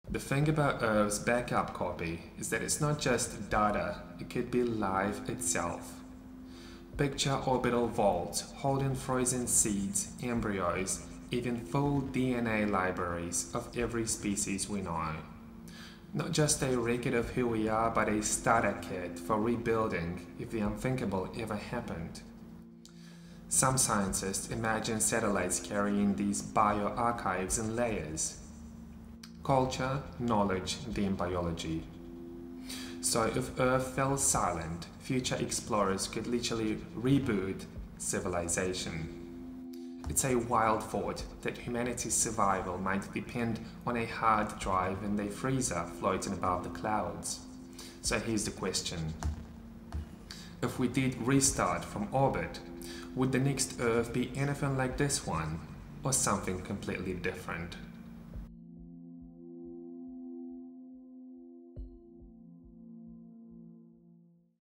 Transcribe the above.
The thing about Earth's backup copy is that it's not just data, it could be life itself. Picture orbital vaults holding frozen seeds, embryos, even full DNA libraries of every species we know. Not just a record of who we are, but a starter kit for rebuilding if the unthinkable ever happened. Some scientists imagine satellites carrying these bioarchives in layers. Culture, knowledge, then biology. So if Earth fell silent, future explorers could literally reboot civilization. It's a wild thought that humanity's survival might depend on a hard drive in a freezer floating above the clouds. So here's the question. If we did restart from orbit, would the next Earth be anything like this one, or something completely different?